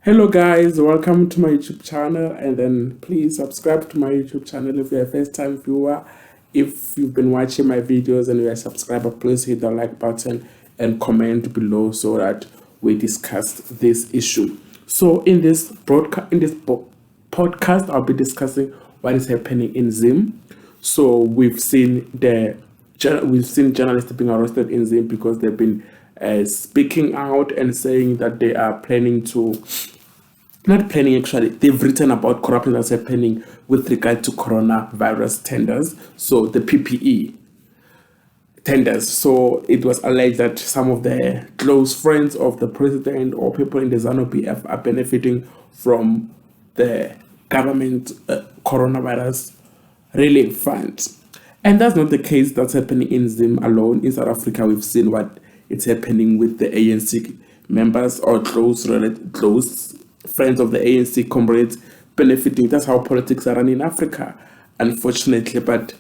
Hello guys, welcome to my YouTube channel, and then please subscribe to my YouTube channel if you're a first time viewer. If you've been watching my videos and you're a subscriber, please hit the like button and comment below so that we discuss this issue. So in this podcast, I'll be discussing what is happening in Zim. So we've seen journalists being arrested in Zim because they've been speaking out and saying that they are planning to, not planning actually, they've written about corruption that's happening with regard to coronavirus tenders, so the PPE tenders. So it was alleged that some of the close friends of the president or people in the ZANU-PF are benefiting from the government coronavirus relief fund. And that's not the case that's happening in Zim alone. In South Africa, we've seen what it's happening with the ANC members or close friends of the ANC comrades benefiting. That's how politics are run in Africa, unfortunately. But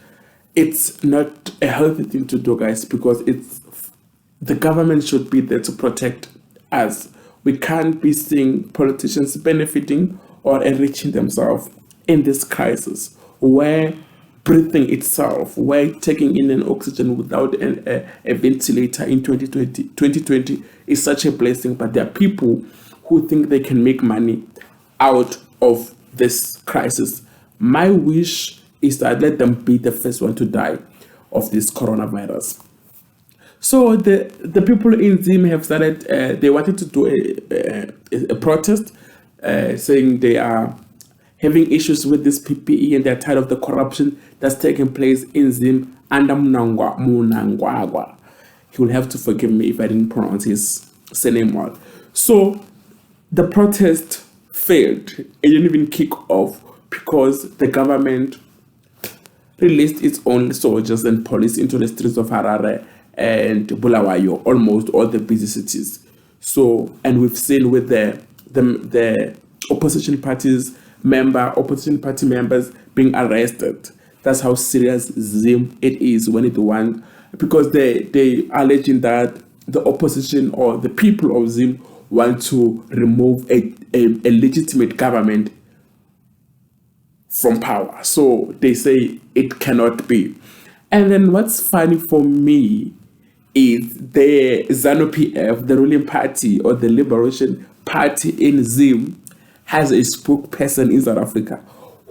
it's not a healthy thing to do, guys, because the government should be there to protect us. We can't be seeing politicians benefiting or enriching themselves in this crisis where breathing itself, where taking in an oxygen without a ventilator in 2020 is such a blessing. But there are people who think they can make money out of this crisis. My wish is that let them be the first one to die of this coronavirus. So the people in Zim have started, they wanted to do a protest saying they are having issues with this PPE and they're tired of the corruption that's taking place in Zim under Munangwagwa. He will have to forgive me if I didn't pronounce his surname well. So the protest failed. It didn't even kick off because the government released its own soldiers and police into the streets of Harare and Bulawayo, almost all the busy cities. So, and we've seen with the opposition party members being arrested. That's how serious Zim it is when it wants, because they are alleging that the opposition or the people of Zim want to remove a legitimate government from power. So they say it cannot be. And then what's funny for me is the ZANU-PF, the ruling party or the Liberation Party in Zim, has a spokesperson in South Africa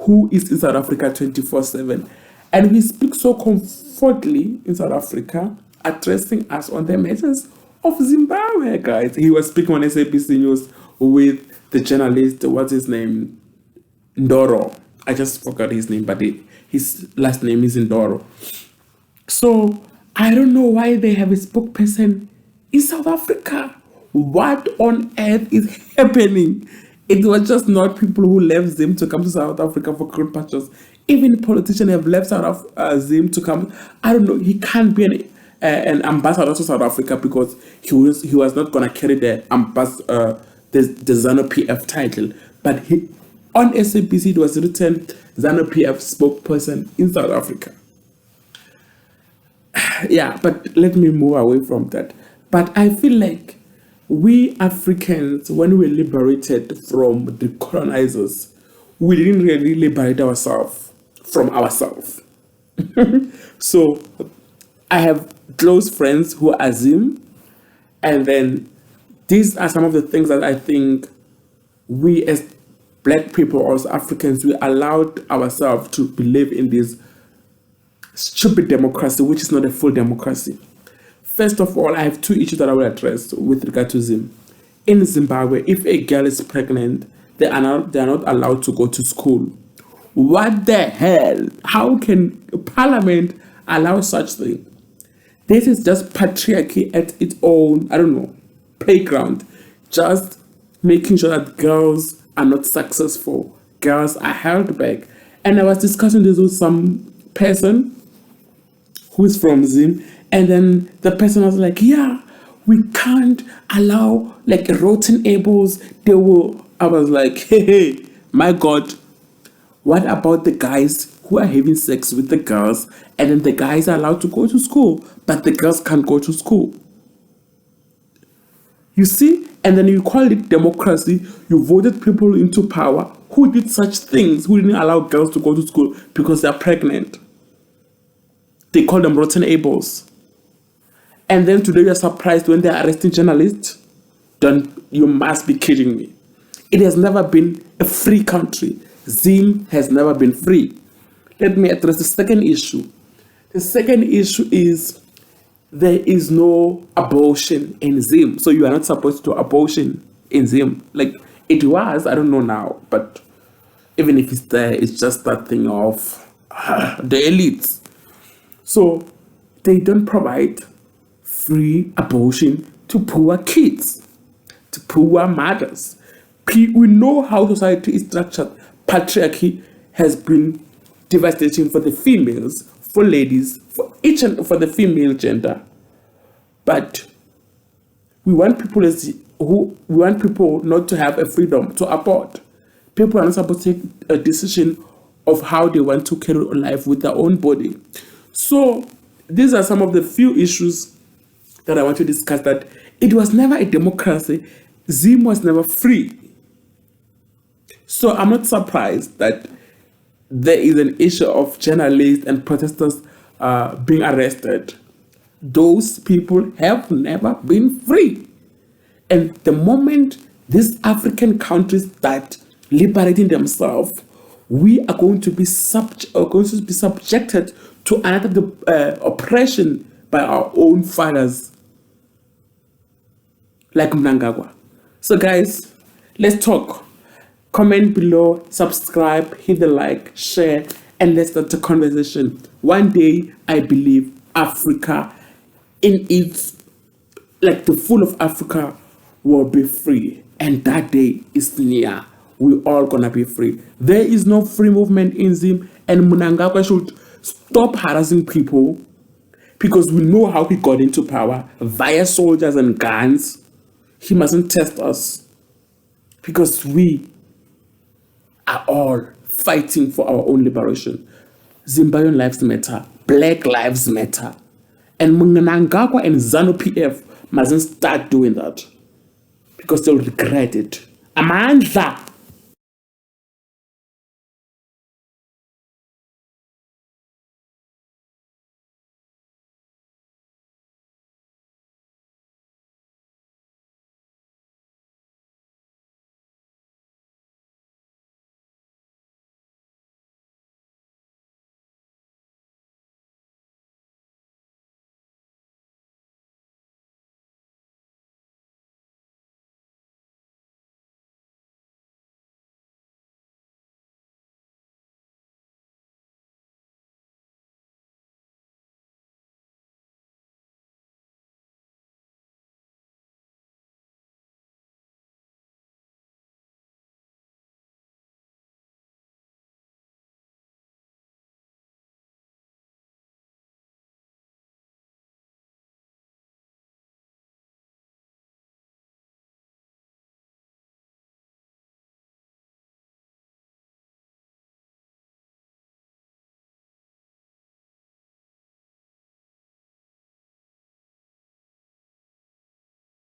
who is in South Africa 24/7. And he speaks so comfortably in South Africa, addressing us on the matters of Zimbabwe, guys. He was speaking on SABC News with the journalist, what's his name? Ndoro. I just forgot his name, but his last name is Ndoro. So I don't know why they have a spokesperson in South Africa. What on earth is happening? It was just not people who left Zim to come to South Africa for green pastures. Even politicians have left Zim to come. I don't know. He can't be an ambassador to South Africa because he was not going to carry the ZANU-PF title. But on SABC it was written ZANU-PF spokesperson in South Africa. Yeah, but let me move away from that. But I feel like we Africans, when we were liberated from the colonizers, we didn't really liberate ourselves from ourselves. So I have close friends who are Zim, and then these are some of the things that I think we as Black people or as Africans, we allowed ourselves to believe in this stupid democracy, which is not a full democracy. First of all, I have two issues that I will address with regard to Zim. In Zimbabwe, if a girl is pregnant, they are not allowed to go to school. What the hell? How can Parliament allow such thing? This is just patriarchy at its own, I don't know, playground. Just making sure that girls are not successful. Girls are held back. And I was discussing this with some person who is from Zim, and then the person was like, yeah, we can't allow like rotten apples. I was like, hey, my God, what about the guys who are having sex with the girls and then the guys are allowed to go to school, but the girls can't go to school? You see? And then you call it democracy. You voted people into power who did such things, who didn't allow girls to go to school because they're pregnant. They call them rotten apples. And then today you're surprised when they're arresting journalists? You must be kidding me. It has never been a free country. Zim has never been free. Let me address the second issue. The second issue is there is no abortion in Zim. So you are not supposed to abortion in Zim. Like it was, I don't know now, but even if it's there, it's just that thing of the elites. So they don't provide free abortion to poor kids, to poor mothers. We know how society is structured. Patriarchy has been devastating for the females, for ladies, for each and for the female gender. But we want people not to have a freedom to abort. People are not supposed to take a decision of how they want to carry on life with their own body. So these are some of the few issues that I want to discuss. That it was never a democracy. Zim was never free. So I'm not surprised that there is an issue of journalists and protesters being arrested. Those people have never been free. And the moment these African countries start liberating themselves, we are going to be subjected to another oppression by our own fathers, like Mnangagwa. So guys, let's talk. Comment below, subscribe, hit the like, share, and let's start the conversation. One day, I believe Africa, in its, like the full of Africa, will be free. And that day is near. We're all gonna be free. There is no free movement in Zim, and Mnangagwa should stop harassing people, because we know how he got into power via soldiers and guns. He mustn't test us, because we are all fighting for our own liberation. Zimbabwean lives matter. Black lives matter. And Mnangagwa and ZANU-PF mustn't start doing that, because they'll regret it. Amandla!